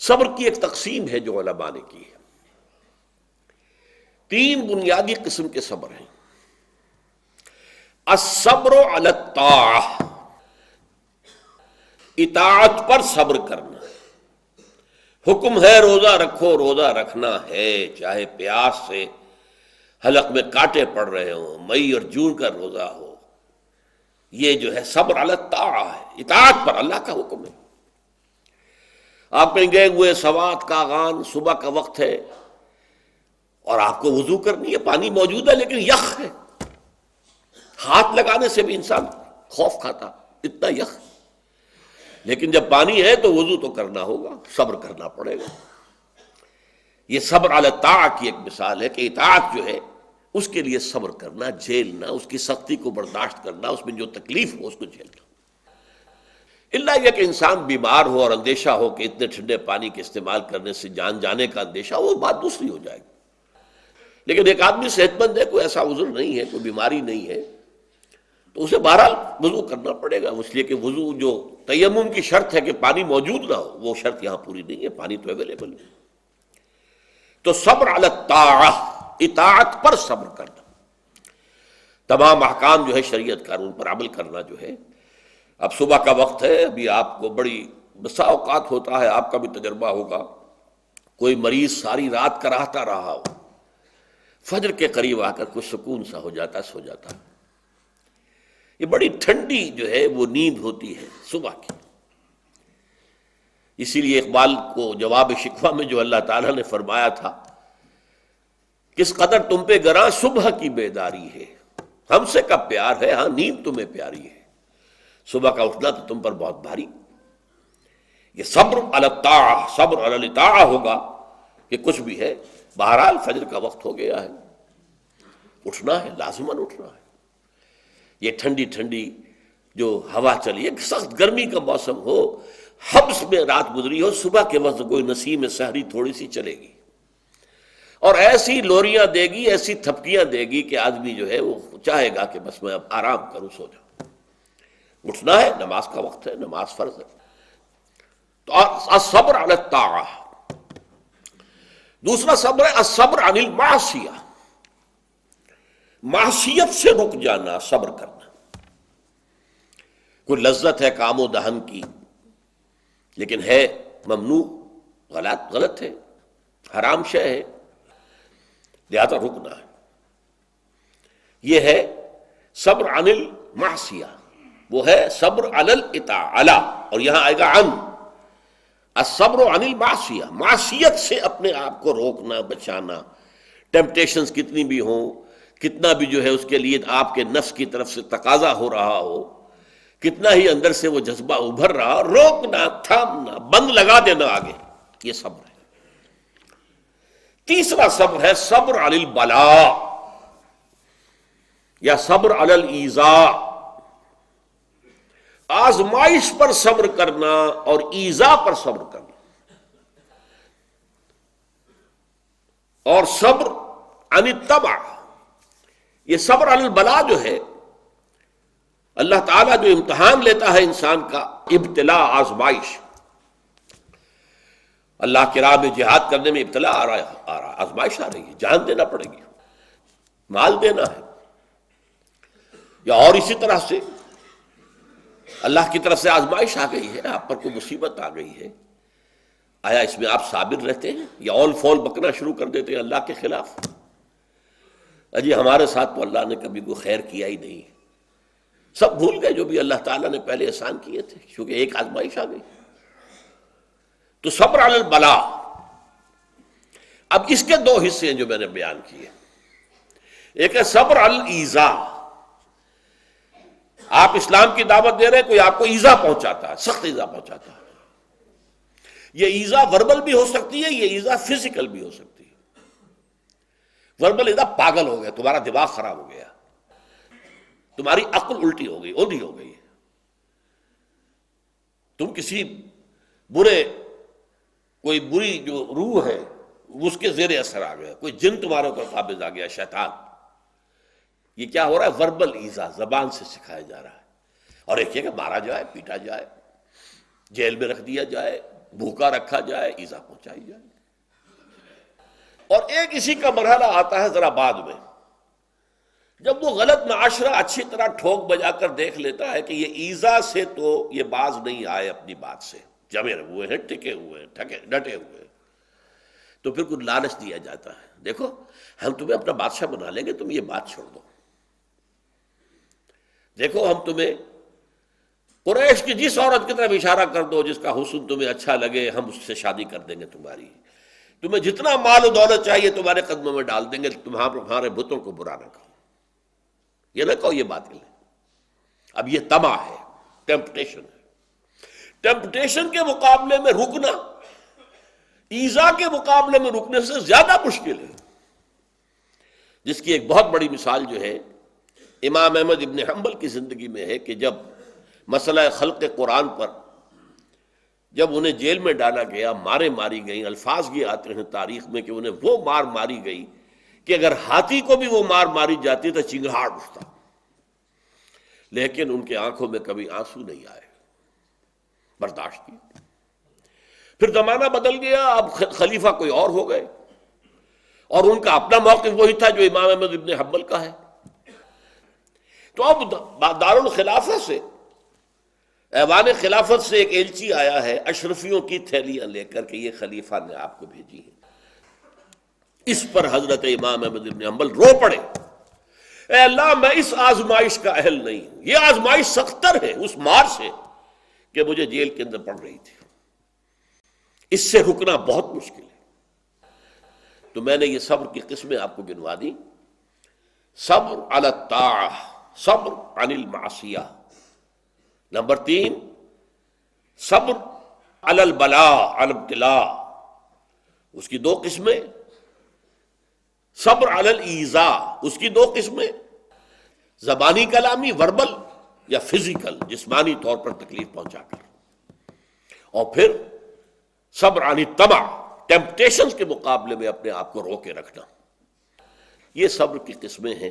صبر کی ایک تقسیم ہے جو علماء نے کی ہے. 3 بنیادی قسم کے صبر ہیں. الصبر علی الطاعہ، اطاعت پر صبر کرنا. حکم ہے روزہ رکھو، روزہ رکھنا ہے، چاہے پیاس سے حلق میں کانٹے پڑ رہے ہوں، مئی اور جون کا روزہ ہو. یہ جو ہے صبر علی الطاعہ ہے، اطاعت پر، اللہ کا حکم ہے. آپ کہیں گئے ہوئے سوات کا اذان صبح کا وقت ہے اور آپ کو وضو کرنی ہے، پانی موجود ہے لیکن یخ ہے، ہاتھ لگانے سے بھی انسان خوف کھاتا، اتنا یخ. لیکن جب پانی ہے تو وضو تو کرنا ہوگا، صبر کرنا پڑے گا. یہ صبر علی الطاعہ کی ایک مثال ہے کہ اطاعت جو ہے اس کے لیے صبر کرنا، جھیلنا، اس کی سختی کو برداشت کرنا، اس میں جو تکلیف ہو اس کو جھیلنا. اللہ یہ کہ انسان بیمار ہو اور اندیشہ ہو کہ اتنے ٹھنڈے پانی کے استعمال کرنے سے جان جانے کا اندیشہ، وہ بات دوسری ہو جائے گی. لیکن ایک آدمی صحت مند ہے، کوئی ایسا عذر نہیں ہے، کوئی بیماری نہیں ہے، تو اسے بہرحال وضو کرنا پڑے گا. اس لیے کہ وضو جو تیمم کی شرط ہے کہ پانی موجود نہ ہو، وہ شرط یہاں پوری نہیں ہے، پانی تو اویلیبل ہے. تو صبر علی الطاعہ، اطاعت پر صبر کرنا، تمام احکام جو ہے شریعت کا ان پر عمل کرنا جو ہے. اب صبح کا وقت ہے، ابھی آپ کو بڑی بسا اوقات ہوتا ہے، آپ کا بھی تجربہ ہوگا، کوئی مریض ساری رات کراہتا رہا ہو، فجر کے قریب آ کر کچھ سکون سا ہو جاتا، سو جاتا. یہ بڑی ٹھنڈی جو ہے وہ نیند ہوتی ہے صبح کی. اسی لیے اقبال کو جواب شکوہ میں جو اللہ تعالیٰ نے فرمایا تھا، کس قدر تم پہ گراں صبح کی بیداری ہے، ہم سے کب پیار ہے، ہاں نیند تمہیں پیاری ہے، صبح کا اٹھنا تو تم پر بہت بھاری. یہ صبر علی الطاعہ، صبر علی الاطاعہ ہوگا کہ کچھ بھی ہے، بہرحال فجر کا وقت ہو گیا ہے، اٹھنا ہے، لازماً اٹھنا ہے. یہ ٹھنڈی ٹھنڈی جو ہوا چلی، ایک سخت گرمی کا موسم ہو، حبس میں رات گزری ہو، صبح کے وقت کوئی نسیم سحری تھوڑی سی چلے گی اور ایسی لوریاں دے گی، ایسی تھپکیاں دے گی کہ آدمی جو ہے وہ چاہے گا کہ بس میں اب آرام کروں، سو جاؤں. اٹھنا ہے، نماز کا وقت ہے، نماز فرض ہے. تو الصبر علی الطاعہ. دوسرا صبر ہے الصبر عن المعصیہ، معصیت سے رک جانا، صبر کرنا. کوئی لذت ہے کام و دہن کی لیکن ہے ممنوع، غلط ہے، حرام شے ہے، لہذا رکنا ہے. یہ ہے صبر عن المعصیہ، وہ ہے صبر علی الاطاعہ. اور یہاں آئے گا عن، الصبر عن المعصیہ، معصیت سے اپنے آپ کو روکنا، بچانا. ٹیمپٹیشنز کتنی بھی ہوں، کتنا بھی جو ہے اس کے لیے آپ کے نفس کی طرف سے تقاضا ہو رہا ہو، کتنا ہی اندر سے وہ جذبہ ابھر رہا، روکنا، تھامنا، بند لگا دینا آگے. یہ صبر ہے. تیسرا صبر ہے صبر علی البلاء یا صبر علی الایذاء، آزمائش پر صبر کرنا اور ایذا پر صبر کرنا. اور صبر عن الطبع، یہ صبر علی البلاء جو ہے، اللہ تعالیٰ جو امتحان لیتا ہے انسان کا، ابتلاء، آزمائش. اللہ کی راہ میں جہاد کرنے میں ابتلاء آ رہا، آزمائش آ رہی ہے، جان دینا پڑے گی، مال دینا ہے. یا اور اسی طرح سے اللہ کی طرف سے آزمائش آ گئی ہے، آپ پر کوئی مصیبت آ گئی ہے، آیا اس میں آپ صابر رہتے ہیں یا اول فول بکنا شروع کر دیتے ہیں اللہ کے خلاف؟ اجی ہمارے ساتھ تو اللہ نے کبھی کوئی خیر کیا ہی نہیں، سب بھول گئے جو بھی اللہ تعالیٰ نے پہلے احسان کیے تھے، کیونکہ ایک آزمائش آ گئی. تو صبر علی البلاء. اب اس کے 2 حصے ہیں جو میں نے بیان کیے. ایک ہے صبر علی الایذاء، آپ اسلام کی دعوت دے رہے ہیں، کوئی آپ کو ایذا پہنچاتا ہے، سخت ایذا پہنچاتا ہے. یہ ایذا وربل بھی ہو سکتی ہے، یہ ایذا فزیکل بھی ہو سکتی ہے. وربل ایذا، پاگل ہو گیا، تمہارا دماغ خراب ہو گیا، تمہاری عقل الٹی ہو گئی، اوندھی ہو گئی، تم کسی کوئی بری جو روح ہے اس کے زیر اثر آ گیا، کوئی جن تمہارے اوپر قابض آ گیا، شیطان. یہ کیا ہو رہا ہے؟ وربل ایذا، زبان سے سکھایا جا رہا ہے. اور ایک یہ کہ مارا جائے، پیٹا جائے، جیل میں رکھ دیا جائے، بھوکا رکھا جائے، ایذا پہنچائی جائے۔ اور ایک اسی کا مرحلہ آتا ہے ذرا بعد میں، جب وہ غلط معاشرہ اچھی طرح ٹھوک بجا کر دیکھ لیتا ہے کہ یہ ایذا سے تو یہ باز نہیں آئے، اپنی بات سے جمے ہوئے ہیں، ٹکے ہوئے ہیں، ڈٹے ہوئے ہیں، تو پھر کچھ لالچ دیا جاتا ہے، دیکھو ہم تمہیں اپنا بادشاہ بنا لیں گے، تم یہ بات چھوڑ دو، دیکھو ہم تمہیں قریش کی جس عورت کی طرف اشارہ کر دو جس کا حسن تمہیں اچھا لگے، ہم اس سے شادی کر دیں گے تمہاری، تمہیں جتنا مال و دولت چاہیے تمہارے قدموں میں ڈال دیں گے، تمہارے بتوں کو برا نہ کہو، یہ نہ کہو یہ باطل ہے۔ اب یہ طمع ہے، ٹیمپٹیشن ہے، ٹیمپٹیشن کے مقابلے میں رکنا ایذا کے مقابلے میں رکنے سے زیادہ مشکل ہے، جس کی ایک بہت بڑی مثال جو ہے امام احمد ابن حنبل کی زندگی میں ہے کہ جب مسئلہ خلق قرآن پر جب انہیں جیل میں ڈالا گیا، مارے ماری گئیں، الفاظ یہ آتے ہیں تاریخ میں کہ انہیں وہ مار ماری گئی کہ اگر ہاتھی کو بھی وہ مار ماری جاتی تو چنگھاڑ اٹھتا، لیکن ان کے آنکھوں میں کبھی آنسو نہیں آئے، برداشت کی۔ پھر زمانہ بدل گیا، اب خلیفہ کوئی اور ہو گئے، اور ان کا اپنا موقف وہی تھا جو امام احمد ابن حنبل کا ہے۔ تو اب دارالخلافہ سے، ایوان خلافت سے ایک ایلچی آیا ہے اشرفیوں کی تھیلیاں لے کر کہ یہ خلیفہ نے آپ کو بھیجی ہے۔ اس پر حضرت امام احمد ابن حنبل رو پڑے، اے اللہ میں اس آزمائش کا اہل نہیں ہوں، یہ آزمائش سختر ہے اس مار سے کہ مجھے جیل کے اندر پڑ رہی تھی، اس سے رکنا بہت مشکل ہے۔ تو میں نے یہ صبر کی قسمیں آپ کو گنوا دی، صبر علی الطاعہ، صبر عن المعصیہ، نمبر 3 صبر علی البلاء، علی الابتلاء، اس کی 2 قسمیں، صبر علی الایذاء، اس کی 2 قسمیں، زبانی کلامی وربل یا فزیکل جسمانی طور پر تکلیف پہنچا کر، اور پھر صبر عن الطمع، ٹیمپٹیشنز کے مقابلے میں اپنے آپ کو روکے رکھنا۔ یہ صبر کی قسمیں ہیں۔